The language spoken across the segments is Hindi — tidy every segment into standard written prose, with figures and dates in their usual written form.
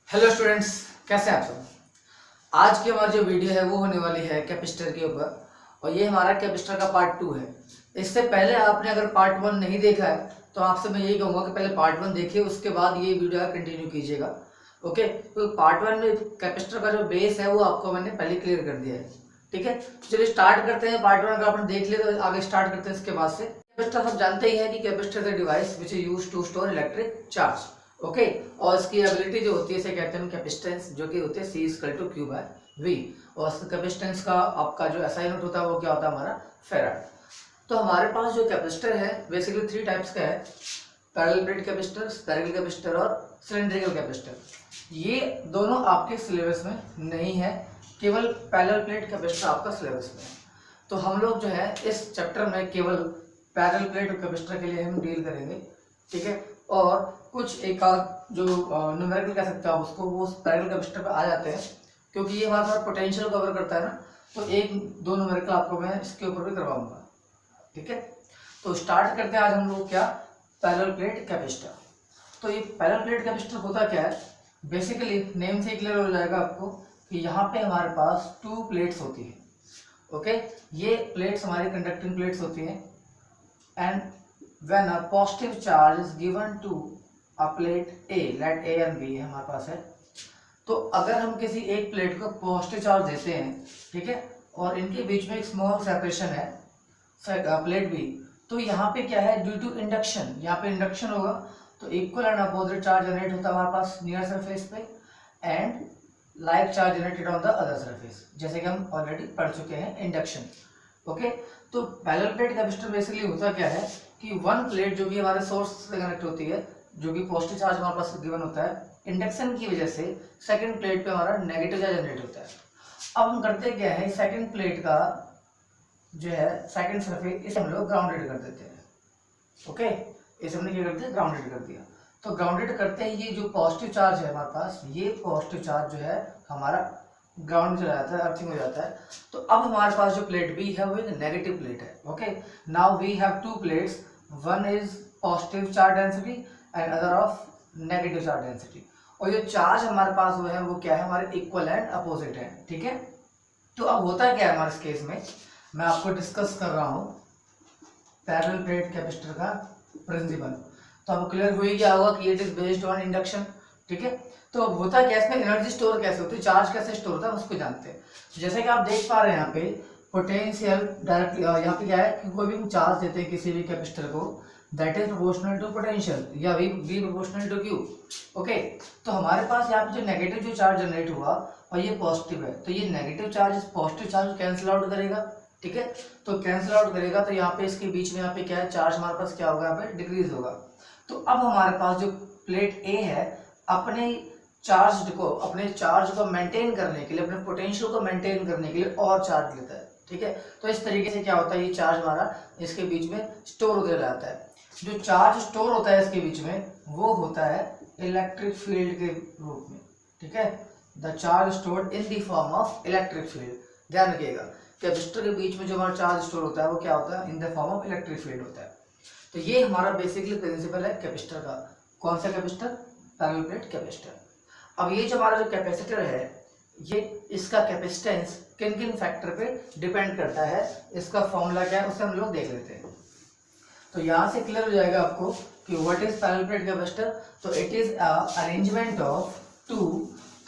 हेलो स्टूडेंट्स, कैसे हैं आप सब। आज की हमारी जो वीडियो है वो होने वाली है कैपेसिटर के ऊपर, और ये हमारा कैपेसिटर का पार्ट 2 है। इससे पहले आपने अगर पार्ट 1 नहीं देखा है तो आपसे मैं यही कहूँगा कि पहले पार्ट 1 देखिए, उसके बाद ये वीडियो कंटिन्यू कीजिएगा। ओके, तो पार्ट 1 में कैपेसिटर का जो बेस है वो आपको मैंने पहले क्लियर कर दिया है। ठीक है, तो चलिए स्टार्ट करते हैं। पार्ट 1 अगर आपने देख लिया तो आगे स्टार्ट करते हैं इसके बाद से। कैपेसिटर सब जानते ही है कि capacitor is a device which is used to store electric charge. Okay, और इसकी एबिलिटी जो होती है इसे कहते हैं कैपेसिटेंस, जो कि होती है C = Q / V। और कैपेसिटेंस का आपका जो SI यूनिट होता है वो क्या होता है हमारा फेराड। तो हमारे पास जो कैपेसिटर है बेसिकली 3 टाइप्स का है, parallel plate capacitor, spherical capacitor और सिलेंड्रिकल कैपेसिटर। ये दोनों आपके सिलेबस में नहीं है, केवल पैरेलल प्लेट कैपेसिटर आपका सिलेबस में है। तो हम लोग जो है इस चैप्टर में केवल पैरेलल प्लेट कैपेसिटर के लिए हम डील करेंगे। ठीक है, और कुछ एक आध जो न्यूमेरिकल कह सकते हैं आप उसको, वो पैरेलल कैपेसिटर पे आ जाते हैं, क्योंकि ये हमारा थोड़ा पोटेंशियल कवर करता है ना, तो एक दो न्यूमेरिकल आपको मैं इसके ऊपर भी करवाऊंगा। ठीक है, तो स्टार्ट करते हैं आज हम लोग क्या, पैरेलल प्लेट कैपेसिटर। तो ये पैरेलल प्लेट कैपेसिटर होता क्या है, बेसिकली नेम से क्लियर हो जाएगा आपको कि यहाँ पे हमारे पास 2 प्लेट्स होती है। ओके, ये प्लेट्स हमारी कंडक्टिंग प्लेट्स होती हैं, and when a positive charge is given to a plate A, let A and B हमारे पास है, तो अगर हम किसी एक प्लेट को पॉजिटिव चार्ज देते हैं, ठीक है, और इनके बीच में एक स्मॉल सेपरेशन है प्लेट B, तो यहाँ पे क्या है, ड्यू टू इंडक्शन, यहाँ पे इंडक्शन होगा तो equal and opposite charge generate होता है हमारे पास नियर सरफेस पे, and like charge generated on the other surface, जैसे कि हम ऑलरेडी पढ़ चुके हैं इंडक्शन। ओके, तो पैरेलल प्लेट कैपेसिटर बेसिकली होता क्या है कि वन प्लेट जो कि हमारे सोर्स से कनेक्ट होती है, जो कि पॉजिटिव चार्ज हमारे पास गिवन होता है, इंडक्शन की वजह से सेकंड प्लेट पे हमारा नेगेटिव चार्ज जनरेट होता है। अब हम करते क्या है, सेकंड प्लेट का जो है सेकंड सरफेस, इसे हम लोग ग्राउंडेड कर देते हैं। ओके, इसे हमने क्या करते हैं, ग्राउंडेड कर दिया। तो ग्राउंडेड करते ही ये जो पॉजिटिव चार्ज है हमारे पास, ये पॉजिटिव चार्ज जो है हमारा ग्राउंड चला जाता है, अर्थिंग हो जाता है। तो अब हमारे पास जो प्लेट बी है वो एक नेगेटिव प्लेट है। Okay, now we have 2 plates, one is positive charge density and other of negative charge density, और ये चार्ज हमारे पास वो है वो क्या है, हमारे इक्वल एंड अपोजिट है। ठीक है, तो अब होता क्या है हमारे इस केस में, मैं आपको डिस्कस कर रहा हूँ पैरेलल प्लेट कैपेसिटर का प्रिंसिपल। तो आपको क्लियर हो ही गया होगा कि it is based on induction. ठीक है, तो अब होता क्या है, इसमें एनर्जी स्टोर कैसे होती है, चार्ज कैसे स्टोर होता है उसको जानते हैं। जैसे कि आप देख पा रहे हैं यहाँ पे पोटेंशियल डायरेक्टली, यहाँ पे क्या है कि कोई भी हम चार्ज देते हैं किसी भी कैपेसिटर को, that is proportional to potential, या V proportional to Q. Okay, तो हमारे पास यहाँ पे जो नेगेटिव जो चार्ज जनरेट हुआ और ये पॉजिटिव है, तो ये negative charge positive charge cancel out करेगा। ठीक है, तो कैंसिल आउट करेगा, तो यहाँ पे इसके बीच में यहाँ पे क्या है, चार्ज हमारे पास क्या होगा, यहाँ पे डिक्रीज होगा। तो अब हमारे पास जो प्लेट ए है अपने चार्ज को मेंटेन करने के लिए, अपने पोटेंशियल को मेंटेन करने के लिए और चार्ज लेता है। ठीक है, तो इस तरीके से क्या होता है, ये चार्ज हमारा इसके बीच में स्टोर होते जाता है। जो चार्ज स्टोर होता है इसके बीच में वो होता है इलेक्ट्रिक फील्ड के रूप में। ठीक है, the charge stored in the form of electric field. ध्यान रखिएगा, कैपेसिटर के बीच में जो हमारा चार्ज स्टोर होता है वो क्या होता है, in the form of electric field होता है। तो ये हमारा बेसिकली प्रिंसिपल है कैपेसिटर का। कौन सा कैपेसिटर, पैरेलल प्लेट कैपेसिटर। अब ये जो हमारा जो कैपेसिटर है, ये इसका कैपेसिटेंस किन किन फैक्टर पे डिपेंड करता है, इसका फॉर्मूला क्या है उसे हम लोग देख लेते हैं। तो यहाँ से क्लियर हो जाएगा आपको कि what is parallel plate capacitor. तो it is arrangement of 2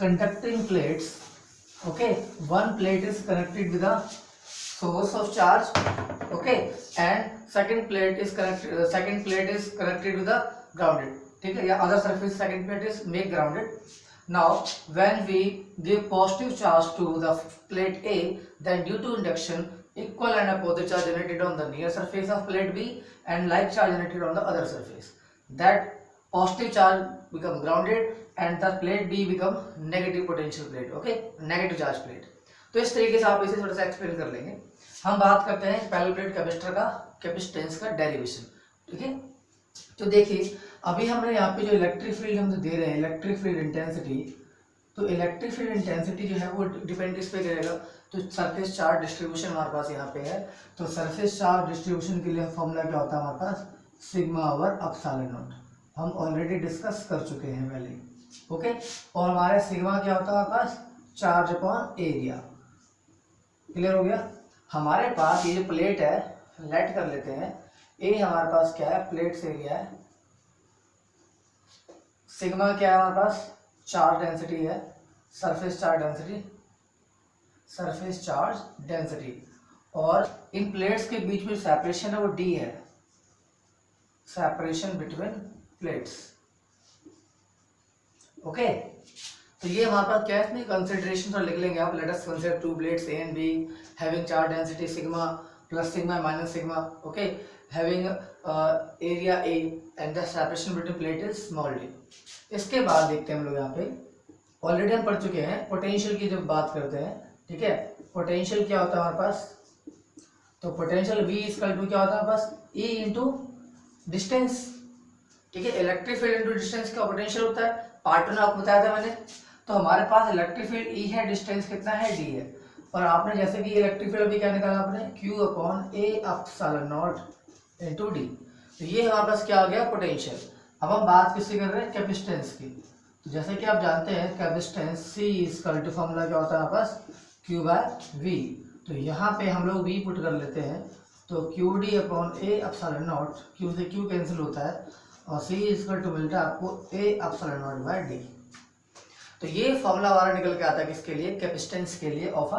conducting plates. Okay, one plate is connected with a source of charge, okay, and second plate is connected with the grounded. ठीक है, या other surface second plate is make grounded. Now when we give positive charge to the plate A, then due to induction equal and opposite charge generated on the near surface of plate B and like charge generated on the other surface, that positive charge become grounded and the plate B become negative potential plate. Okay, negative charge plate. तो इस तरीके से आप इसे थोड़ा सा एक्सप्लेन कर लेंगे। हम बात करते हैं पैरेलल प्लेट कैपेसिटर का कैपेसिटेंस का डेरिवेशन। ठीक है, तो देखिए अभी हमने यहाँ पे जो इलेक्ट्रिक फील्ड हम दे रहे हैं, इलेक्ट्रिक फील्ड इंटेंसिटी, तो इलेक्ट्रिक फील्ड इंटेंसिटी जो है वो डिपेंड किस पे करेगा, तो सरफेस चार्ज डिस्ट्रीब्यूशन हमारे पास यहाँ पे है। तो सरफेस चार्ज डिस्ट्रीब्यूशन के लिए फॉर्मूला क्या होता है हमारे पास, सिग्मा ओवर एप्सिलॉन नॉट। हम ऑलरेडी डिस्कस कर चुके हैं पहले। ओके, और हमारे सिग्मा क्या होता है हमारे पास, चार्ज अपॉन एरिया। क्लियर हो गया। हमारे पास ये जो प्लेट है, लेट कर लेते हैं, ए हमारे पास क्या है, प्लेट से एरिया है, सिग्मा क्या है हमारे पास, चार्ज डेंसिटी है, surface charge density, surface charge density, और इन प्लेट्स के बीच में सेपरेशन है वो डी है, सेपरेशन बिटवीन प्लेट्स। ओके, तो ये हमारे पास क्या है, इसमें कंसिडरेशन लिख लेंगे आप। Late us consider to plates A and be having charge density sigma plus sigma minus sigma, okay, having area A and the separation between plate is small D. इसके बाद देखते हैं हम लोग यहाँ पे, ऑलरेडी हम पढ़ चुके हैं पोटेंशियल की जब बात करते हैं, ठीक है। पोटेंशियल क्या होता है हमारे पास, तो पोटेंशियल V इक्वल टू क्या होता है हमारे पास, E इंटू डिस्टेंस, ठीक है। इलेक्ट्रिक फील्ड इंटू डिस्टेंस का पोटेंशियल होता है, पार्ट वन आपको बताया था मैंने। तो हमारे पास इलेक्ट्रिक फील्ड E है, डिस्टेंस कितना है, D है, और आपने जैसे कि इलेक्ट्रिक फील्ड अभी क्या निकाला आपने, Q upon A epsilon not into D। तो ये हमारे पास क्या हो गया, पोटेंशियल। अब हम बात किसकी कर रहे हैं, कैपेसिटेंस की। तो जैसे कि आप जानते हैं capacitance C equal to formula क्या होता है हमारे पास, Q बाय V। तो यहाँ पे हम लोग V पुट कर लेते हैं, तो Q D upon A epsilon not, Q से Q कैंसिल होता है, और C इक्वल टू मिलता है आपको A epsilon not by D। तो ये फॉर्मूला हमारा निकल के आता है किसके लिए, कैपेसिटेंस के लिए of a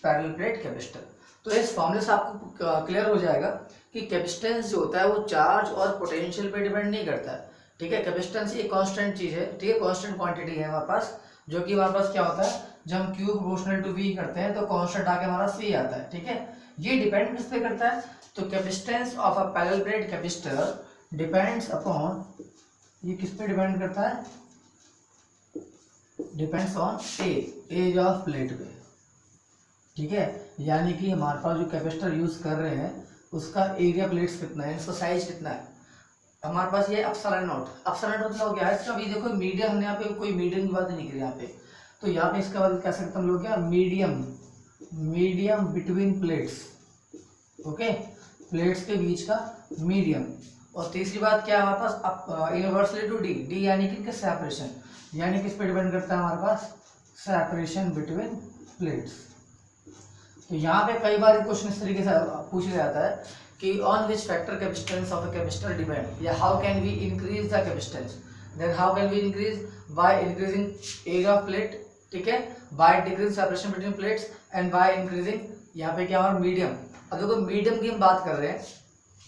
parallel plate capacitor. तो इस फॉर्मूले से आपको क्लियर हो जाएगा कि कैपेसिटेंस जो होता है वो चार्ज और पोटेंशियल पे डिपेंड नहीं करता है, ठीक है। कैपेसिटेंस एक कांस्टेंट चीज है, ठीक है, कांस्टेंट क्वांटिटी है हमारे पास, जो कि हमारे पास क्या होता है, जब हम Q प्रोपोर्शनल टू V करते हैं तो कांस्टेंट आके हमारा C आता है, ठीक है। ये डिपेंड किस पे करता है, तो capacitance of a parallel plate capacitor depends upon, ये किस पे डिपेंड करता है, depends on edge of plate पे, ठीक है। यानी कि हमारे पास जो कैपेसिटर यूज कर रहे हैं उसका एरिया प्लेट्स कितना है, इसका साइज कितना है, हमारे पास ये एप्सिलॉन नॉट। एप्सिलॉन नॉट मतलब क्या है इसका, भी देखो मीडियम, हमने यहाँ पे कोई मीडियम की बात नहीं करी यहाँ पे, तो यहाँ पे इसका बाद कह सकते हम लोग क्या, medium, medium between plates, okay, plates के बीच का मीडियम। और तीसरी बात क्या है हमारे पास, इनवर्सली टू डी, डी यानी कि सेपरेशन, यानी किस पे डिपेंड करता है हमारे पास, सेपरेशन बिटवीन प्लेट्स। तो यहाँ पे कई बार क्वेश्चन इस तरीके से पूछ लिया जाता है कि on which factor capacitance of a capacitor depend, या how can we increase the capacitance, then how can we increase, by increasing area of plate, ठीक है, by decreasing separation between plates and by increasing, यहाँ पे क्या हमारा मीडियम। अब देखो मीडियम की हम बात कर रहे हैं,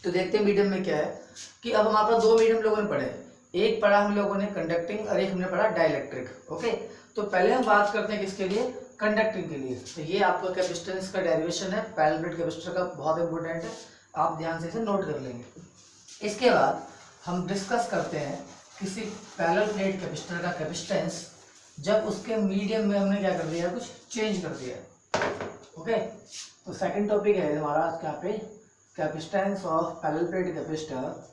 तो देखते हैं मीडियम में क्या है, कि अब हमारे पास दो मीडियम लोगों ने पढ़े, एक पढ़ा हम लोगों ने कंडक्टिंग और एक हमने पढ़ा डाइलेक्ट्रिक, ओके। तो पहले हम बात करते हैं किसके लिए, कंडक्टिंग के लिए। तो ये आपका कैपेसिटेंस का डेरिवेशन है पैरेलल प्लेट कैपेसिटर का, बहुत इंपॉर्टेंट है, आप ध्यान से इसे नोट कर लेंगे। इसके बाद हम डिस्कस करते हैं किसी पैरेलल प्लेट कैपेसिटर का कैपेसिटेंस जब उसके मीडियम में हमने क्या कर दिया, कुछ चेंज कर दिया, ओके। तो सेकंड टॉपिक है हमारा आज यहाँ पे, capacitance of parallel plate capacitor,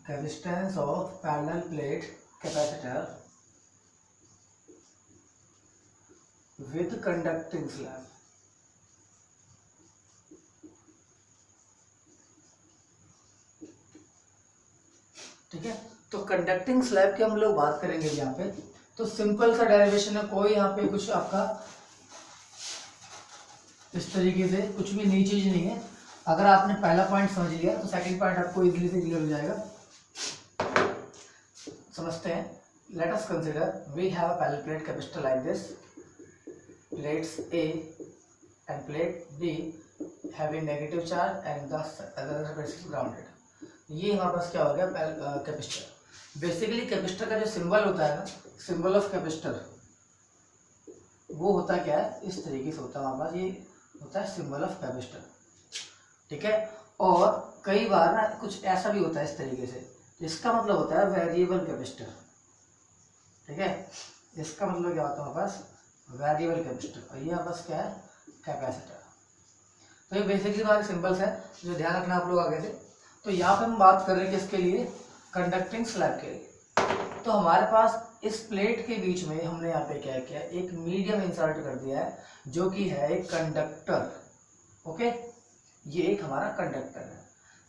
capacitance of parallel plate capacitor with conducting slab. ठीक है, तो कंडक्टिंग स्लैब की हम लोग बात करेंगे यहाँ पे। तो सिंपल सा डेरिवेशन है, कोई यहाँ पे कुछ आपका इस तरीके से कुछ भी नई चीज नहीं है। अगर आपने पहला पॉइंट समझ लिया तो सेकंड पॉइंट आपको इजीली से क्लियर हो जाएगा। समझते हैं, let us consider we have a parallel plate capacitor like this, plates A and plate B having negative charge and the other surface is grounded। ये हमारे पास क्या हो गया, कैपेसिटर। बेसिकली कैपेसिटर का जो सिंबल होता है ना, सिंबल ऑफ कैपेसिटर, वो होता क्या है, इस तरीके से होता है हमारे पास, ये होता है सिंबल ऑफ कैपेसिटर, ठीक है। और कई बार ना कुछ ऐसा भी होता है इस तरीके से, इसका मतलब होता है वेरिएबल कैपेसिटर, ठीक है। इसका मतलब क्या होता है हमारे पास, वेरिएबल कैपेसिटर, और ये हमारे पास क्या है, कैपेसिटर। तो ये बेसिकली हमारे सिंबल्स है जो ध्यान रखना आप लोग आगे से। तो यहाँ पे हम बात कर रहे हैं किसके लिए, कंडक्टिंग स्लैब के लिए। तो हमारे पास इस प्लेट के बीच में हमने यहाँ पे क्या किया, एक मीडियम इंसर्ट कर दिया है जो कि है एक कंडक्टर, ओके। ये एक हमारा कंडक्टर है।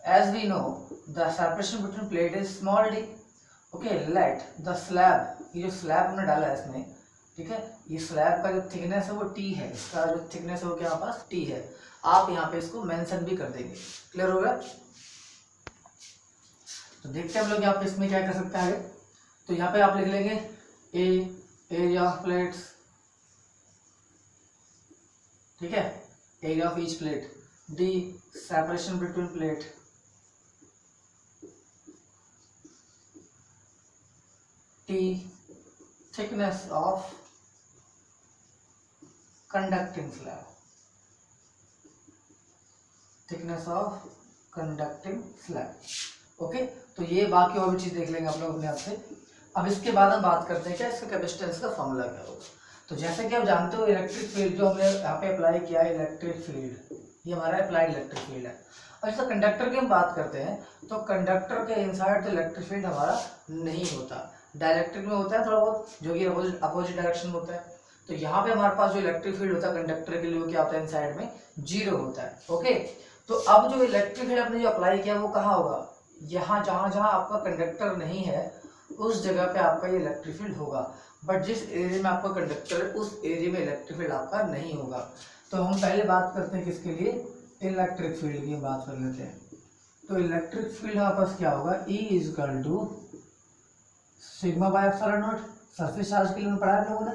as we know the separation between plate is small d. okay, let the slab, ये जो स्लैब हमने डाला है इसमें, ठीक है, ये स्लैब का जो थिकनेस है वो t है, इसका जो थिकनेस है वो क्या हमारे पास t है। आप यहाँ पे इसको मेंशन भी कर देंगे। क्लियर हो गया? तो देखते हैं हम लोग यहाँ पे इसमें क्या कर सकते हैं आगे। तो यहाँ पे आप लिख लेंगे ए एरिया ऑफ प्लेट्स, ठीक है, area of each plate, D separation between plate, T thickness of conducting slab, thickness of conducting slab. Okay, तो ये बाकी और भी चीज देख लेंगे आप लोग अपने आप से। अब इसके बाद हम बात करते हैं क्या इसका कैपेसिटेंस का फॉर्मूला क्या होगा। तो जैसे कि आप जानते हो इलेक्ट्रिक फील्ड जो हमने यहाँ पे अप्लाई किया है, इलेक्ट्रिक फील्ड ये हमारा अप्लाइड इलेक्ट्रिक फील्ड है। और जैसे कंडक्टर की हम बात करते हैं तो कंडक्टर के इनसाइड तो इलेक्ट्रिक फील्ड हमारा नहीं होता, डायइलेक्ट्रिक में होता है थोड़ा बहुत, जो कि अपोजिट डायरेक्शन में होता है। तो यहाँ पे हमारे पास जो इलेक्ट्रिक फील्ड होता है कंडक्टर के लिए वो क्या होता है, इनसाइड में 0 होता है। ओके, तो अब जो इलेक्ट्रिक फील्ड आपने जो अप्लाई किया वो कहाँ होगा, यहाँ जहाँ जहाँ आपका कंडक्टर नहीं है उस जगह पे आपका ये इलेक्ट्रिक फील्ड होगा। बट जिस एरिया में आपका कंडक्टर है उस एरिया में इलेक्ट्रिक फील्ड आपका नहीं होगा। तो हम पहले बात करते हैं किसके लिए, इलेक्ट्रिक फील्ड की बात कर लेते हैं। तो इलेक्ट्रिक फील्ड हमारे पास क्या होगा, E equal to sigma by epsilon nought, surface charge के लिए पढ़ा है लोगों ने,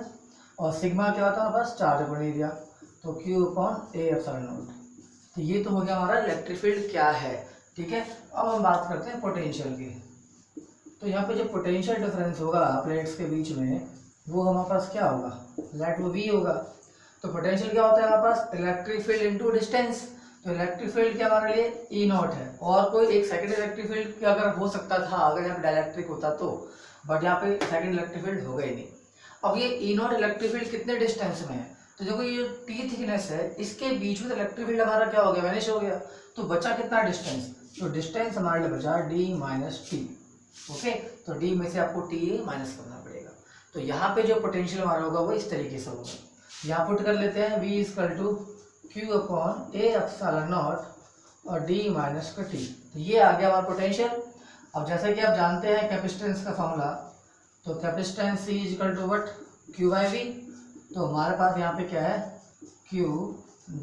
और सिग्मा क्या होता है हमारे पास चार्ज अपॉन एरिया, तो Q upon A epsilon nought. तो ये तो हो गया हमारा इलेक्ट्रिक फील्ड क्या है, ठीक है। अब हम बात करते हैं पोटेंशियल की। तो यहाँ पे जो पोटेंशियल डिफरेंस होगा प्लेट्स के बीच में वो हमारे पास क्या होगा, लेट वो V होगा। तो पोटेंशियल क्या होता है हमारे पास, इलेक्ट्रिक फील्ड इनटू डिस्टेंस। तो इलेक्ट्रिक फील्ड क्या हमारे लिए E नॉट है, और कोई एक सेकंड इलेक्ट्रिक फील्ड क्या अगर हो सकता था अगर यहाँ पे डायइलेक्ट्रिक होता तो, बट यहाँ पे सेकंड इलेक्ट्रिक फील्ड होगा ही नहीं। अब ये E नॉट इलेक्ट्रिक फील्ड कितने डिस्टेंस में है, तो देखो ये T थिकनेस है इसके बीच में इलेक्ट्रिक फील्ड हमारा क्या हो गया, वैनिश हो गया। तो बचा कितना डिस्टेंस, तो डिस्टेंस हमारे लिए बचा D माइनस टी। ओके, तो D में से आपको TA माइनस करना पड़ेगा। तो यहाँ पे जो पोटेंशियल हमारा होगा वो इस तरीके से होगा, यहाँ पुट कर लेते हैं V equal to Q upon A epsilon nought और D माइनस का T। तो ये आ गया हमारा पोटेंशियल। अब जैसे कि आप जानते हैं कैपेसिटेंस का फॉर्मूला, तो capacitance C equal to what, Q by V। तो हमारे पास यहाँ पे क्या है, Q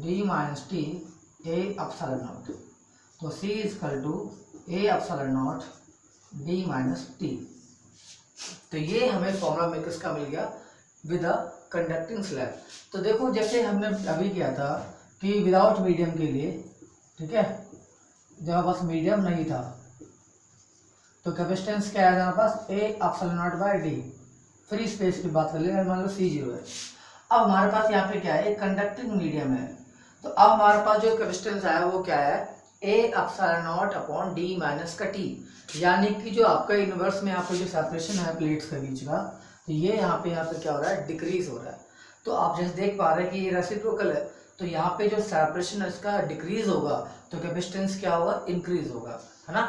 D minus T A epsilon nought, तो C equal to A epsilon nought D minus T। तो ये हमें फॉर्मूला में किसका मिल गया, विद अ कंडक्टिंग स्लैब। तो देखो जैसे हमने अभी किया था कि विदाउट मीडियम के लिए, ठीक है, जब हमारे पास मीडियम नहीं था तो कैपेसिटेंस क्या है हमारे पास, A epsilon not by D। Free space की बात कर ले, मान लो C0 है। अब हमारे पास यहाँ पे क्या है, एक कंडक्टिंग मीडियम है। तो अब हमारे पास जो कैपेसिटेंस आया वो क्या है, A epsilon not upon D minus का T। यानी कि जो आपका यूनिवर्स में यहाँ पे जो सेपरेशन है प्लेट्स के बीच का, तो ये यहाँ पे क्या हो रहा है, डिक्रीज हो रहा है। तो आप जैसे देख पा रहे हैं कि ये रेसिप्रोकल है, तो यहाँ पे जो सेपरेशन है इसका डिक्रीज होगा तो कैपेसिटेंस क्या होगा, इंक्रीज होगा, है ना।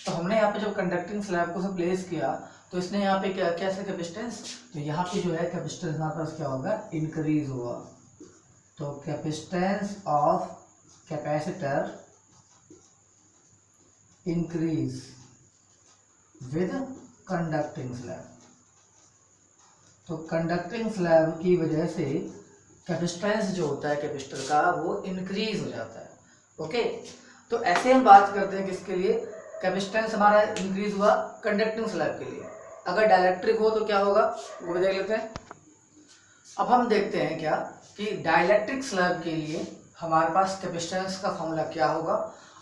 तो हमने यहाँ पे जब कंडक्टिंग स्लैब को प्लेस किया तो इसने यहाँ पे क्या कैसे कैपेसिटेंस, तो यहाँ पे जो है कैपेसिटेंस हमारे पास क्या होगा, इंक्रीज होगा। तो capacitance of capacitor increase with conducting slab. तो कंडक्टिंग स्लैब की वजह से कैपेसिटेंस जो होता है कैपेसिटर का वो इंक्रीज हो जाता है। ओके, तो ऐसे हम बात करते हैं किसके लिए, कैपेसिटेंस हमारा इंक्रीज हुआ कंडक्टिंग स्लैब के लिए। अगर डायइलेक्ट्रिक हो तो क्या होगा वो भी देख लेते हैं। अब हम देखते हैं क्या कि डायइलेक्ट्रिक स्लैब के लिए हमारे पास कैपेसिटेंस का फॉर्मूला क्या होगा।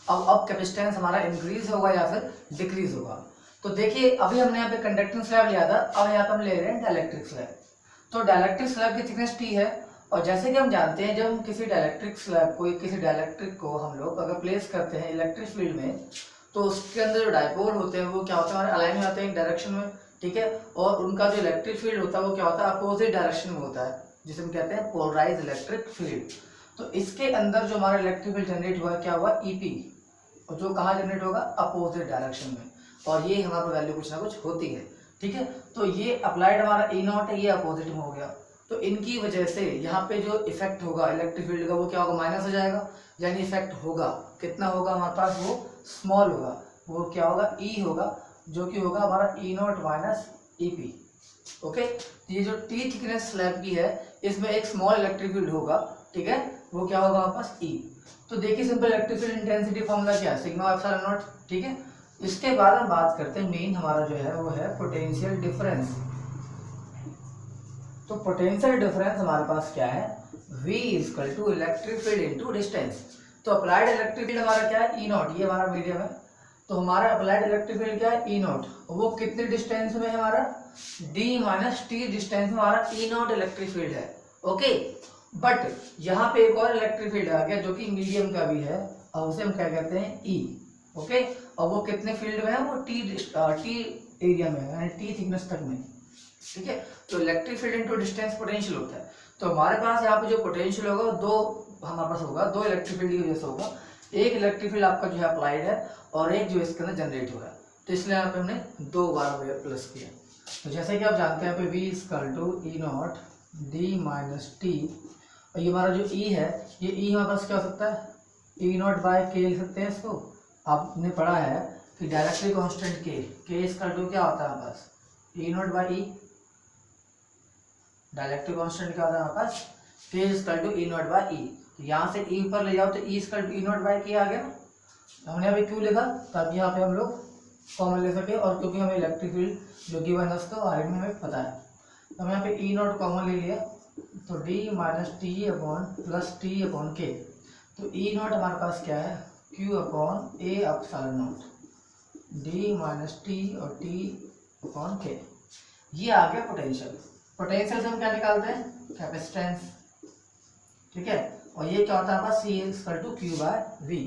अब कैपेसिटेंस हमारा इंक्रीज होगा या फिर डिक्रीज होगा। तो देखिए अभी हमने यहाँ पे कंडक्टिंग स्लैब लिया था, अब यहाँ पे हम ले रहे हैं डायइलेक्ट्रिक स्लैब। तो डायइलेक्ट्रिक स्लैब की थिकनेस T है, और जैसे कि हम जानते हैं जब हम किसी डायइलेक्ट्रिक स्लैब को, किसी डायइलेक्ट्रिक को हम लोग अगर प्लेस करते हैं इलेक्ट्रिक फील्ड में, तो उसके अंदर जो डायपोल होते हैं वो क्या होता है, हमारे अलाइन में आते हैं एक डायरेक्शन में, ठीक है, और उनका जो इलेक्ट्रिक फील्ड होता है वो क्या होता है, अपोजिट डायरेक्शन में होता है, जिसे हम कहते हैं पोलराइज इलेक्ट्रिक फील्ड। तो इसके अंदर जो हमारा इलेक्ट्रिक फील्ड जनरेट हुआ क्या हुआ, EP, और जो कहाँ जनरेट होगा, अपोजिट डायरेक्शन में, और ये हमारे वैल्यू कुछ ना कुछ होती है, ठीक है। तो ये अप्लाइड हमारा E नॉट है, ये अपोजिट में हो गया। तो इनकी वजह से यहाँ पे जो इफेक्ट होगा इलेक्ट्रिक फील्ड का वो क्या होगा, माइनस हो जाएगा, यानी इफेक्ट होगा, कितना होगा हमारे पास, वो स्मॉल होगा, वो क्या होगा, ई होगा, जो कि होगा हमारा E naught minus E P. Okay, ये जो टी थिकनेस स्लैब की है इसमें एक स्मॉल इलेक्ट्रिक फील्ड होगा, ठीक है, वो क्या होगा हमारे पास ई। तो देखिए simple electric field intensity formula क्या है, सिग्मा एप्सिलॉन नॉट, ठीक है। इसके बाद हम बात करते हैं मेन हमारा जो है वो है पोटेंशियल डिफरेंस। तो पोटेंशियल डिफरेंस हमारे पास क्या है, V equal to electric field into distance. तो अप्लाइड इलेक्ट्रिक फील्ड हमारा क्या है, ई नॉट, ये हमारा मीडियम है। तो हमारा अप्लाइड इलेक्ट्रिक फील्ड क्या है, ई नॉट, वो कितने डिस्टेंस में है हमारा, d माइनस टी डिस्टेंस में हमारा ई नॉट इलेक्ट्रिक फील्ड है। ओके, बट यहाँ पे एक और इलेक्ट्रिक फील्ड आ गया जो कि मीडियम का भी है, और उसे हम क्या कहते हैं, ई। ओके, और वो कितने फील्ड में है, वो टी एरिया में यानी टी थिकनेस तक में, ठीक है। तो electric field into distance potential होता है। तो हमारे पास यहाँ पे जो पोटेंशियल होगा दो हमारे पास होगा, दो इलेक्ट्रिक फील्ड की वजह से होगा। एक इलेक्ट्रिक फील्ड आपका जो है अप्लाइड है और एक जो इसके अंदर जनरेट हो रहा है, तो इसलिए यहाँ पे हमने दो बार प्लस किया। तो जैसे कि आप जानते हैं यहाँ पे V equal to E nought D minus T, और ये हमारा जो E है, ये E हमारे पास क्या हो सकता है, ई नॉट बाय के लिख सकते हैं इसको। आपने पढ़ा है कि dielectric constant K equal to क्या होता है हमारे पास, E naught by E. Dielectric constant क्या होता है हमारे पास, K equal to E naught by E. तो यहाँ से ई ऊपर ले जाओ तो E equal to E naught by K आ गया ना। हमने अभी क्यों लिखा, ताकि यहाँ पे हम लोग कॉमन ले सके, और क्योंकि हमें इलेक्ट्रिक फील्ड जो गिवन है उसका बारे में हमें पता है। तो हम यहाँ पे ई नॉट कॉमन ले लिया, तो D minus T upon plus T upon के। तो ई नॉट हमारे पास क्या है, क्यू अपॉन ए epsilon naught, D minus T और टी अपॉन के। ये आ गया पोटेंशियल। पोटेंशियल से हम क्या निकालते हैं, कैपेसिटेंस, ठीक है। और ये क्या होता है हमारा, C equal to Q by V.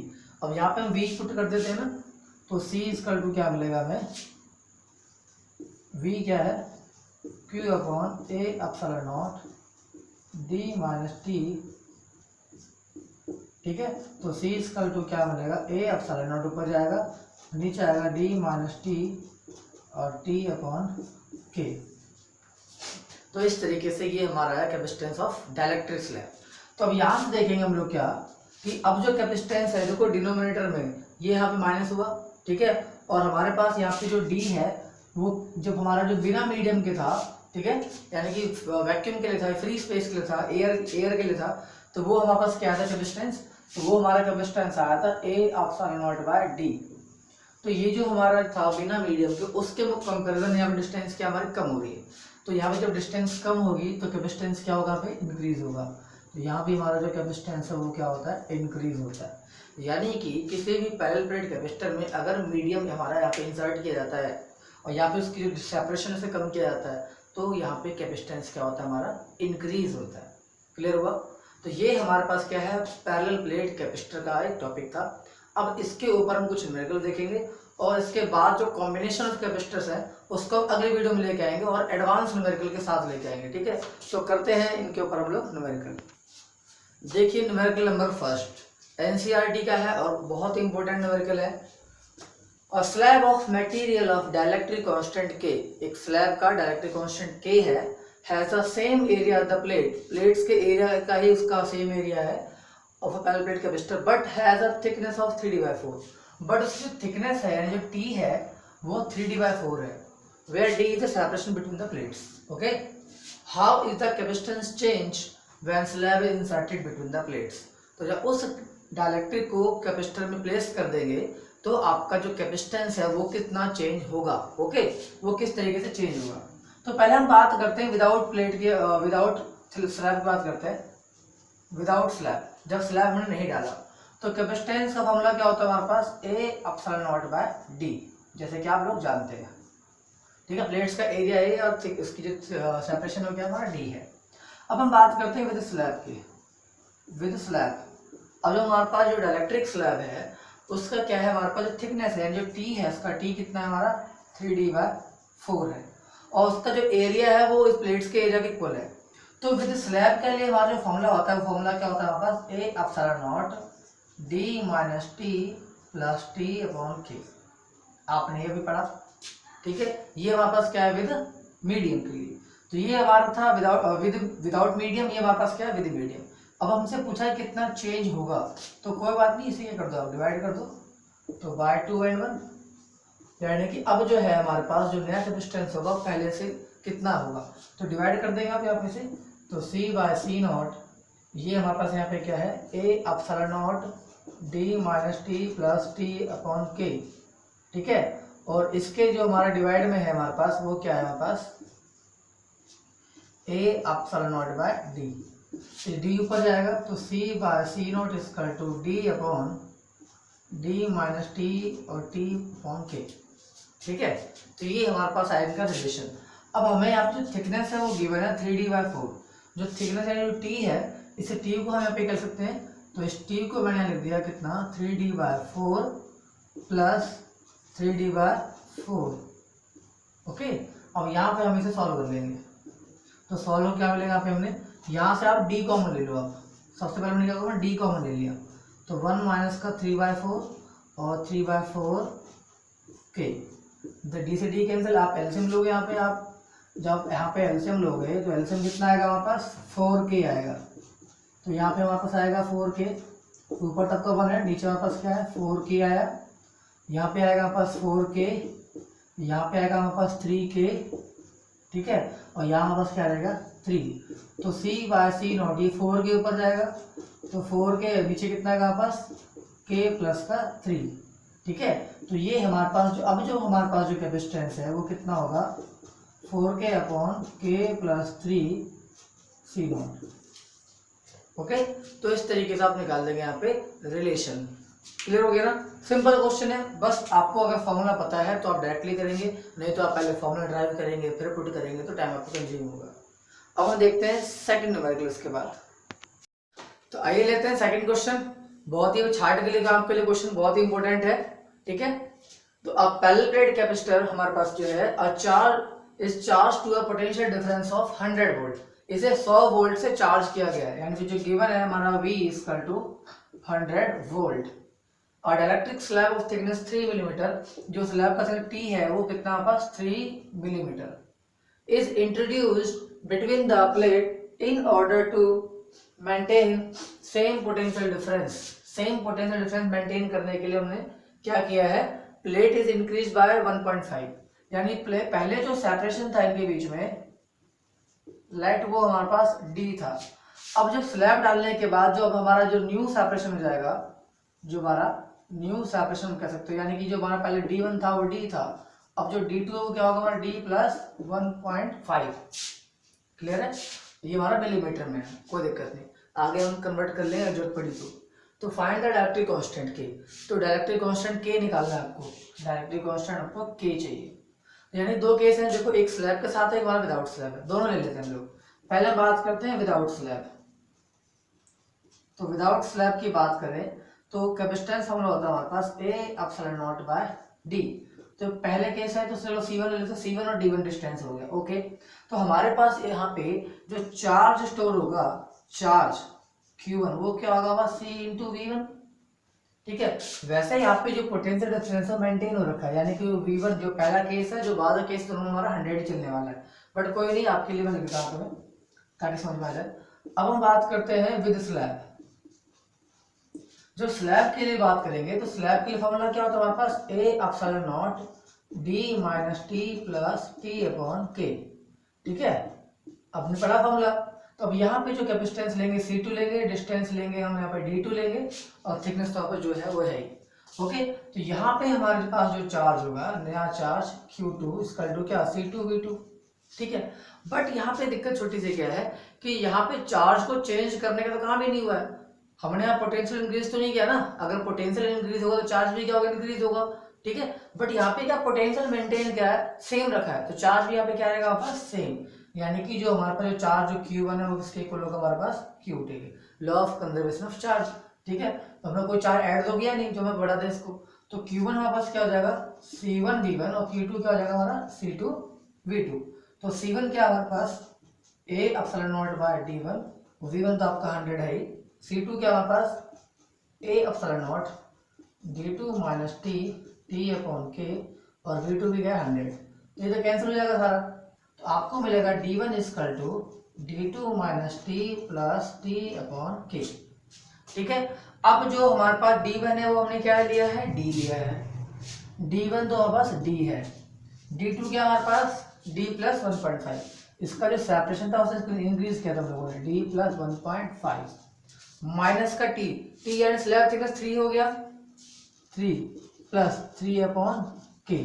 अब यहाँ पे हम वी पुट कर देते हैं ना, तो सी इक्वल टू क्या मिलेगा हमें, वी क्या है, क्यू अपॉन ए epsilon naught D minus T, ठीक है। तो सी इक्वल टू क्या मिलेगा, ए एप्सिलॉन नॉट ऊपर जाएगा, नीचे आएगा डी माइनस टी और टी अपॉन के। तो इस तरीके से ये हमारा है कैपेसिटेंस ऑफ डाइलेक्ट्रिक स्लैब। तो अब यहाँ से देखेंगे हम लोग क्या, कि अब जो कैपेसिटेंस है, देखो डिनोमिनेटर में ये यहाँ पे माइनस हुआ, ठीक है, और हमारे पास यहाँ पे जो डी है वो जब हमारा जो बिना मीडियम के था, ठीक है, यानी कि वैक्यूम के लिए था, फ्री स्पेस के लिए था, एयर के लिए था, तो वो हमारे पास क्या था कैपेसिटेंस, तो वो हमारा कैपेसिटेंस आया था A epsilon not by D. तो ये जो हमारा था बिना मीडियम के, उसके कंपेरिजन यहाँ पे डिस्टेंस क्या हमारी कम हो रही है। तो यहाँ पे जब डिस्टेंस कम होगी तो कैपेसिटेंस क्या होगा, पे इंक्रीज होगा। तो यहाँ भी हमारा जो कैपेसिटेंस है वो क्या होता है, इंक्रीज होता है। यानी कि किसी भी पैरेलल प्लेट कैपेसिटर में अगर मीडियम हमारा यहाँ पे इंसर्ट किया जाता है और यहाँ पे उसकी जो सेपरेशन से कम किया जाता है, तो यहाँ पे कैपेसिटेंस क्या होता है, हमारा इंक्रीज होता है। क्लियर हुआ। तो ये हमारे पास क्या है, पैरेलल प्लेट कैपेसिटर का एक टॉपिक था। अब इसके ऊपर हम कुछ न्यूमेरिकल देखेंगे, और इसके बाद जो कॉम्बिनेशन ऑफ कैपेसिटर्स है उसको अगले वीडियो में लेके आएंगे और एडवांस न्यूमेरिकल के साथ लेके आएंगे, ठीक है। तो करते हैं इनके ऊपर हम लोग न्यूमेरिकल। देखिए न्यूमेरिकल नंबर फर्स्ट एनसीईआरटी का है और बहुत इंपॉर्टेंट न्यूमेरिकल है। A slab of material of dielectric constant K, एक स्लैब का डाइलेक्ट्रिक कांस्टेंट के है, has the same area the plate, plates के एरिया का ही उसका सेम एरिया है of a parallel plate capacitor, but has a thickness of 3d/4। But उसकी जो थिकनेस है यानी जो टी है वो 3d/4 है, where D is the separation between the plates. Okay, how is the capacitance change when slab is inserted between the plates. तो जब उस डाइलेक्ट्रिक को कैपेसिटर में प्लेस कर देंगे तो आपका जो कैपेसिटेंस है वो कितना चेंज होगा। ओके, वो किस तरीके से चेंज होगा। तो पहले हम बात करते हैं विदाउट प्लेट की, विदाउट स्लैब की बात करते हैं। विदाउट स्लैब, जब स्लैब हमने नहीं डाला तो कैपेसिटेंस का फॉर्मूला क्या होता है हमारे पास, A epsilon not by D, जैसे कि आप लोग जानते हैं, ठीक है। प्लेट्स का एरिया ए और इसकी जो सेपरेशन हो गया हमारा डी है। अब हम बात करते हैं विद स्लैब की। विद स्लैब, अब जो हमारे पास जो डाइलेक्ट्रिक स्लैब है उसका क्या है, हमारे पास जो थिकनेस है जो टी है, उसका टी कितना है हमारा 3d/4 है, और उसका जो एरिया है वो इस प्लेट्स के एरिया के इक्वल है। तो विद स्लैब के लिए हमारा जो फॉर्मूला होता है वो फॉर्मूला क्या होता है हमारे पास, A epsilon naught D minus T plus T upon K. आपने ये भी पढ़ा, ठीक है। ये हमारे पास क्या है विद मीडियम के लिए, तो ये हमारा था विदाउट मीडियम, ये हमारे पास क्या है विद मीडियम। अब हमसे पूछा है कितना चेंज होगा, तो कोई बात नहीं, इसे क्या कर दो आप डिवाइड कर दो, तो बाय 2n1, यानी कि अब जो है हमारे पास जो नया कैपेसिटेंस होगा पहले से कितना होगा, तो डिवाइड कर देंगे आप यहाँ पे से, तो c बाय सी नॉट, ये हमारे पास यहाँ पे क्या है a epsilon nought d minus T plus T upon K, ठीक है। और इसके जो हमारा डिवाइड में है हमारे पास वो क्या है हमारे पास a epsilon not by d, तो d ऊपर जाएगा तो c by C nought equal to d upon d minus T और t अपॉन के, ठीक है। तो ये हमारे पास आया इनका रिलेशन। अब हमें यहाँ पे जो थिकनेस है वो गिवन है 3d/4, जो थिकनेस है जो t है, इसे t को हम यहाँ पे कर सकते हैं, तो इस t को मैंने लिख दिया कितना 3d/4 प्लस 3d/4, ओके। अब यहाँ पे हम इसे सॉल्व कर लेंगे, तो सॉल्व क्या मिलेगा यहाँ पे हमने, यहाँ से आप d कॉमन ले लो, आप सबसे पहले हमने क्या करा d कॉमन ले लिया, तो 1 माइनस का 3/4 और 3/4 के, डी से डी कैंसिल, आप एलसीएम लोगे यहाँ पे, आप जब यहाँ पे एलसीएम लोगे तो एलसीएम कितना आएगा हमारे पास 4k आएगा, तो यहाँ पे हमारे पास आएगा 4k, ऊपर तक तो 1 है, नीचे हमारे पास क्या है 4k आया, यहाँ पे आएगा हमारे पास 4k, यहाँ पे आएगा हमारे पास 3k, ठीक है, और यहाँ हमारे पास क्या रहेगा 3, तो c बाय सी नॉट, ये 4k ऊपर जाएगा, तो 4k नीचे कितना आएगा हमारे पास k प्लस का 3, ठीक है। तो ये हमारे पास जो अब जो हमारे पास जो कैपेसिटेंस है वो कितना होगा 4k upon k plus 3 C nought, okay. तो इस तरीके से आप निकाल देंगे यहाँ पे रिलेशन, क्लियर हो गया ना, सिंपल क्वेश्चन है, बस आपको अगर फॉर्मूला पता है तो आप डायरेक्टली करेंगे, नहीं तो आप पहले फॉर्मूला ड्राइव करेंगे फिर पुट करेंगे तो टाइम आपको कंज्यूम होगा। अब हम देखते हैं सेकंड न्यूमेरिकल इसके बाद, तो आइए लेते हैं सेकंड क्वेश्चन, बहुत ही छाट के लिए काम के लिए क्वेश्चन बहुत ही इंपॉर्टेंट है, ठीक है। तो अब पैरेलल प्लेट कैपेसिटर हमारे पास जो है a charge is charge to a potential difference of 100 volt, इसे 100 वोल्ट से चार्ज किया गया है, यानी कि जो गिवन है हमारा V इक्वल टू 100 वोल्ट, और electric slab of thickness 3 millimetre, जो स्लैब का थिकनेस T है वो कितना हमारे पास 3 millimetre, is introduced between the plate in order to maintain same potential difference, same potential difference maintain करने के लिए हमने क्या किया है, प्लेट इज इंक्रीज बाय 1.5, यानी पहले जो सेपरेशन था इनके बीच में लाइट वो हमारे पास D था, अब जब स्लैब डालने के बाद जो अब हमारा जो न्यू सेपरेशन हो जाएगा, जो हमारा न्यू सेपरेशन कह सकते हो, यानी कि जो हमारा पहले D1 था वो D था, अब जो D2 है वो क्या होगा हमारा D प्लस 1.5, क्लियर है, ये हमारा मिलीमीटर में है, कोई दिक्कत नहीं, आगे हम कन्वर्ट कर लेंगे जरूरत पड़ी तो फाइंड द डायरेक्ट्रिक कांस्टेंट के, तो डायरेक्ट्रिक कांस्टेंट के निकालना है आपको, डायरेक्ट्रिक कांस्टेंट आपको के चाहिए, यानी दो केस हैं, देखो एक स्लैब के साथ है एक हमारा विदाउट स्लैब है, दोनों ले लेते हैं हम लोग, पहले बात करते हैं विदाउट स्लैब, तो विदाउट स्लैब की बात करें तो कैपेसिटेंस हम लोग होता है हमारे पास A epsilon not by D, तो पहले केस है तो चलो C1 ले लेते, C1 और D1 डिस्टेंस हो गया, ओके। तो हमारे पास यहाँ पे जो चार्ज स्टोर होगा, चार्ज Q1 वो क्या होगा C इंटू V1, ठीक है। वैसे यहाँ पे जो पोटेंशियल डिफरेंस है मेंटेन हो रखा है, यानी कि V1 जो पहला केस है, जो बाद का केस दोनों हमारा 100 ही चलने वाला है, बट कोई नहीं, आपके लिए मैं लिखता हूँ ताकि समझ में आ जाए। अब हम बात करते हैं विद स्लैब, जो स्लैब के लिए बात करेंगे तो स्लैब के लिए फॉर्मूला क्या होता है हमारे पास A epsilon nought D minus T plus T upon K, ठीक है, आपने पढ़ा फॉर्मूला। तो अब यहाँ पे जो कैपेसिटेंस लेंगे C2 लेंगे, डिस्टेंस लेंगे हम यहाँ पे D2 लेंगे, और थिकनेस तो आपको जो है वो है ही, ओके। तो यहाँ पे हमारे पास जो चार्ज होगा, नया चार्ज Q2 इक्वल टू क्या C2V2, ठीक है। बट यहाँ पे दिक्कत छोटी सी क्या है कि यहाँ पे चार्ज को चेंज करने का तो काम ही नहीं हुआ है, हमने यहाँ पोटेंशियल इंक्रीज तो नहीं किया ना, अगर पोटेंशियल इंक्रीज होगा तो चार्ज भी क्या होगा इंक्रीज होगा, ठीक है। बट यहाँ पे क्या पोटेंशियल मेंटेन क्या है सेम रखा है, तो चार्ज भी यहाँ पे क्या रहेगा वापस सेम, यानी कि जो हमारे पास जो चार्ज जो Q1 है वो किसके इक्वल होगा हमारे पास Q2 के, law of conservation of charge, ठीक है। तो हमने कोई चार्ज ऐड तो किया नहीं जो मैं बढ़ा दे इसको, तो Q1 हमारे पास क्या हो जाएगा C1V1 और Q2 क्या हो जाएगा हमारा C2V2, तो C1 क्या हमारे पास A epsilon not by D1, V1 तो आपका 100 है ही, C2 क्या हमारे पास A epsilon not D2 minus T upon K, और V2 भी क्या 100, तो ये तो कैंसिल हो जाएगा सारा, तो आपको मिलेगा D1 equal to d2 minus T plus T upon K. ठीक है, अब जो हमारे पास d1 है वो हमने क्या लिया है, d लिया है। d1 तो हमारे पास d है, d2 क्या हमारे पास d प्लस 1.5। इसका जो सेपरेशन था उसे इंक्रीज किया था हम लोगों ने, d प्लस 1.5 माइनस का t, t and slab thickness 3 हो गया, 3 प्लस 3 अपॉन के।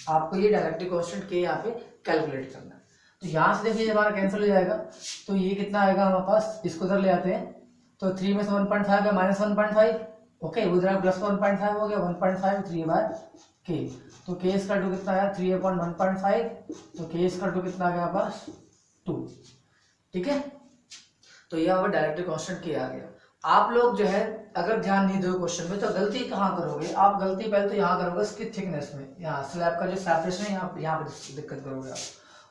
आपको ये डायरेक्टली कांस्टेंट के यहाँ पे कैलकुलेट करना है। तो यहाँ से देखिए हमारा कैंसिल हो जाएगा, तो ये कितना आएगा हमारे पास, इसको उधर ले आते हैं, तो 3 में से 1.5 है माइनस 1.5, ओके, उधर प्लस 1.5 हो गया, 1.5 3 बाय के। तो के इसका टू कितना आया, 3 अपॉन 1.5, तो के इसका टू कितना आ गया पास 2। ठीक है, तो ये हमारा डायरेक्टली कांस्टेंट के आ गया। आप लोग जो है अगर ध्यान नहीं दो क्वेश्चन में तो गलती कहाँ करोगे आप, गलती पहले तो यहाँ करोगे इसकी थिकनेस में, यहाँ स्लैब का जो सेपरेशन है यहाँ पे दिक्कत करोगे आप।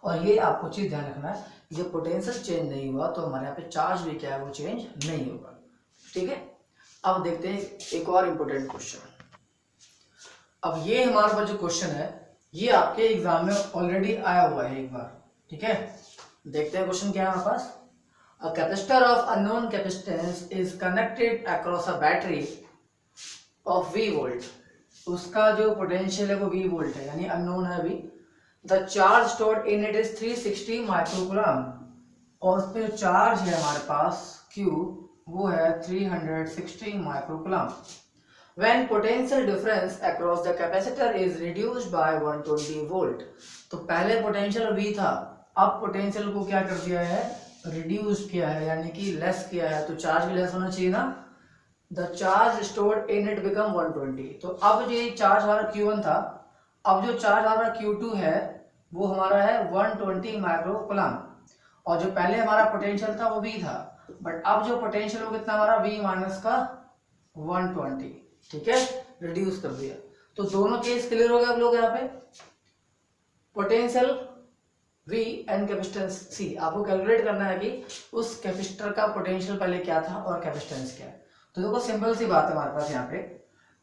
और ये आपको चीज ध्यान रखना है, जब पोटेंशियल चेंज नहीं हुआ तो हमारे यहाँ पे चार्ज भी क्या है वो चेंज नहीं होगा। ठीक है, अब देखते हैं एक और इम्पोर्टेंट क्वेश्चन। अब ये हमारे पास जो क्वेश्चन है ये आपके एग्जाम में ऑलरेडी आया हुआ है एक बार। ठीक है, देखते हैं क्वेश्चन क्या है हमारे पास। A capacitor of unknown capacitance is connected across a battery of V volt. उसका जो पोटेंशियल है वो V वोल्ट है, यानी अननोन है अभी। The charge stored in it is 360 microcoulomb, और उस पर चार्ज है हमारे पास Q वो है 360 microcoulomb. When potential difference across the capacitor is reduced by 120 volt, तो पहले पोटेंशियल V था, अब पोटेंशियल को क्या कर दिया है, रिड्यूस किया है, यानी कि लेस किया है, तो चार्ज भी लेस होना चाहिए ना। The charge stored in it become 120, तो अब ये चार्ज हमारा Q1 था, अब जो चार्ज हमारा Q2 है वो हमारा है 120 माइक्रोकूलम, और जो पहले हमारा पोटेंशियल था वो V था, बट अब जो पोटेंशियल वो कितना हमारा V माइनस का 120। ठीक है, रिड्यूस कर दिया, तो दोनों केस क्लियर हो गए आप लोग। यहाँ पे potential V and capacitance C आपको कैलकुलेट करना है कि उस कैपेसिटर का पोटेंशियल पहले क्या था और कैपेसिटेंस क्या है। तो देखो सिंपल सी बात है हमारे पास यहाँ पे,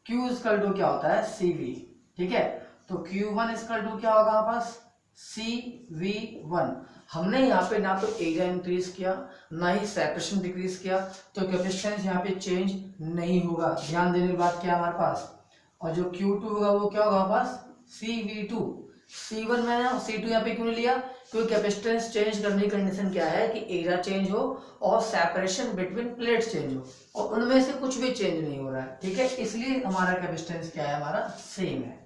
Q इक्वल टू क्या होता है CV। ठीक है, तो Q1 इक्वल टू क्या होगा हमारे पास CV1। हमने यहाँ पे ना तो एरिया इंक्रीज किया ना ही सेपरेशन डिक्रीज किया, तो कैपेसिटेंस यहाँ पे चेंज नहीं होगा। ध्यान देने की बात क्या है हमारे पास, और जो Q2 होगा वो क्या होगा हमारे पास CV2। C1 मैंने C2 यहाँ पे क्यों नहीं लिया, क्योंकि कैपेसिटेंस चेंज करने की कंडीशन क्या है कि एरिया चेंज हो और सेपरेशन बिटवीन प्लेट्स चेंज हो, और उनमें से कुछ भी चेंज नहीं हो रहा है। ठीक है, इसलिए हमारा कैपेसिटेंस क्या है, हमारा सेम है।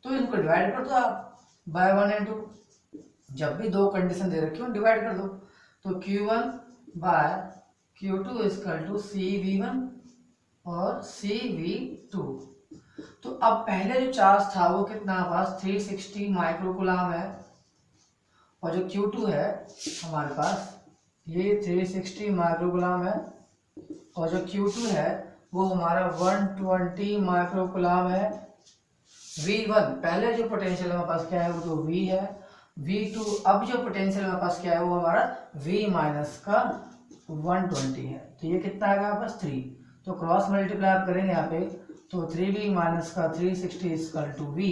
तो इनको डिवाइड कर दो आप बाय 1 एंड 2, जब भी दो कंडीशन दे रखी हो डिवाइड कर दो, तो Q1 bye Q2 equal to CV1 और CV2। तो अब पहले जो चार्ज था वो कितना पास 360 माइक्रोकूलम है, और जो Q2 है हमारे पास ये 360 माइक्रोकूलम है, और जो Q2 है वो हमारा 120 माइक्रोकूलम है। V1 पहले जो पोटेंशियल हमारे पास क्या है वो तो V है, V2 अब जो पोटेंशियल हमारे पास क्या है वो हमारा V माइनस का 120 है, तो ये कितना आएगा हमारे पास 3। तो क्रॉस मल्टीप्लाई आप करेंगे यहाँ पे, तो 3V माइनस का 360 इक्वल टू V।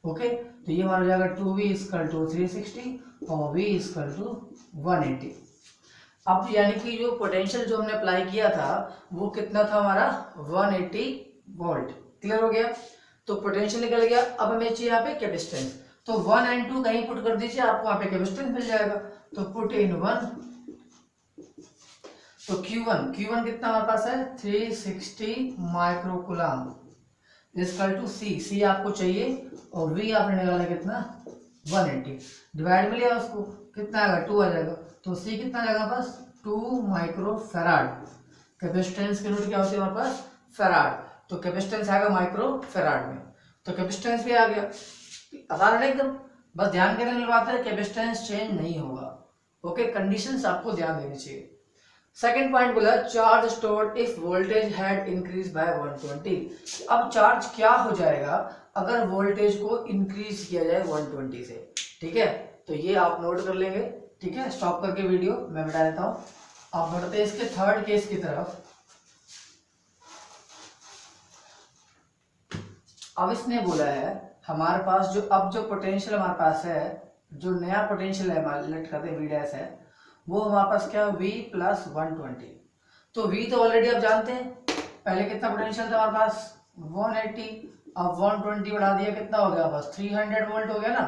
ओके, तो ये हमारा हो जाएगा 2V इक्वल टू 360 और V इक्वल टू 180। अब यानी कि जो पोटेंशियल जो हमने अप्लाई किया था वो कितना था हमारा 180 वोल्ट। क्लियर हो गया, तो पोटेंशियल निकल गया। अब हमें चाहिए यहाँ पे कैपेसिटेंस, तो 1 एंड 2 कहीं पुट कर दीजिए, आपको यहाँ पे कैपेसिटेंस मिल जाएगा। तो पुट इन 1, तो Q1 कितना हमारे पास है 360 माइक्रोकूलम इक्वल टू C आपको चाहिए, और V आपने निकाला कितना 180, डिवाइड में लिया उसको कितना आएगा 2 आ जाएगा, तो C कितना आएगा पास 2 माइक्रोफैराड। कैपेसिटेंस की यूनिट क्या होती है हमारे पास फैराड, तो कैपेसिटेंस आएगा माइक्रोफैराड में, तो कैपेसिटेंस भी आ गया। आसान है एकदम, बस ध्यान देने वाली बात है कैपेसिटेंस चेंज नहीं होगा। ओके, कंडीशंस आपको ध्यान देनी चाहिए। सेकेंड पॉइंट बोला charge stored if voltage had increase by 120। अब चार्ज क्या हो जाएगा अगर वोल्टेज को इंक्रीज किया जाए 120 से। ठीक है, तो ये आप नोट कर लेंगे। ठीक है, स्टॉप करके वीडियो मैं बता देता हूँ। अब बढ़ते हैं इसके थर्ड केस की तरफ। अब इसने बोला है हमारे पास जो अब जो पोटेंशियल हमारे पास है, जो नया पोटेंशियल है हमारे लेट करते वी डैश है, वो हमारे पास क्या है V प्लस 120। तो V तो ऑलरेडी आप जानते हैं, पहले कितना पोटेंशियल था हमारे पास 180, अब 120 बढ़ा दिया, कितना हो गया बस 300 वोल्ट हो गया ना।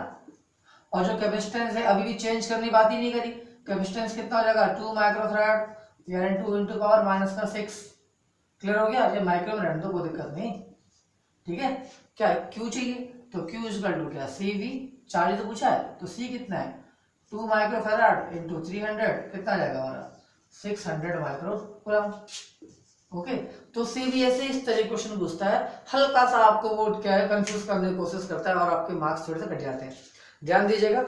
और जो कैपेसिटेंस है अभी भी चेंज करने की बात ही नहीं करी, कैपेसिटेंस कितना हो जाएगा 2 माइक्रोफैराड यानी 2 × पावर माइनस का 6। क्लियर हो गया, ये माइक्रो में रहने दो, कोई दिक्कत नहीं। ठीक है, क्या क्यू चाहिए तो Q इक्वल टू क्या CV, 40 तो पूछा है, तो C कितना है 2 माइक्रोफैराड इंटू 300, कितना जाएगा हमारा 600 माइक्रोकूलम। ओके, तो C भी ऐसे इस तरह क्वेश्चन पूछता है, हल्का सा आपको वो क्या है कंफ्यूज करने की कोशिश करता है और आपके मार्क्स थोड़े से कट जाते हैं, ध्यान दीजिएगा।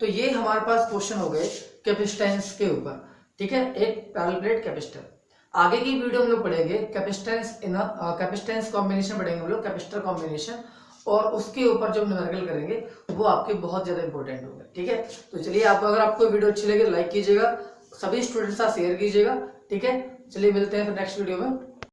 तो ये हमारे पास क्वेश्चन हो गए कैपेसिटेंस के ऊपर। ठीक है, एक पैरेलल प्लेट कैपेसिटर। आगे की वीडियो हम लोग पढ़ेंगे कैपेसिटेंस कॉम्बिनेशन पढ़ेंगे हम लोग, कैपेसिटर कॉम्बिनेशन, और उसके ऊपर जब न्यूमेरिकल करेंगे वो आपके बहुत ज्यादा इंपॉर्टेंट होगा। ठीक है, तो चलिए, आप अगर आपको वीडियो अच्छी लगे लाइक कीजिएगा, सभी स्टूडेंट्स का शेयर कीजिएगा। ठीक है, चलिए मिलते हैं फिर नेक्स्ट वीडियो में।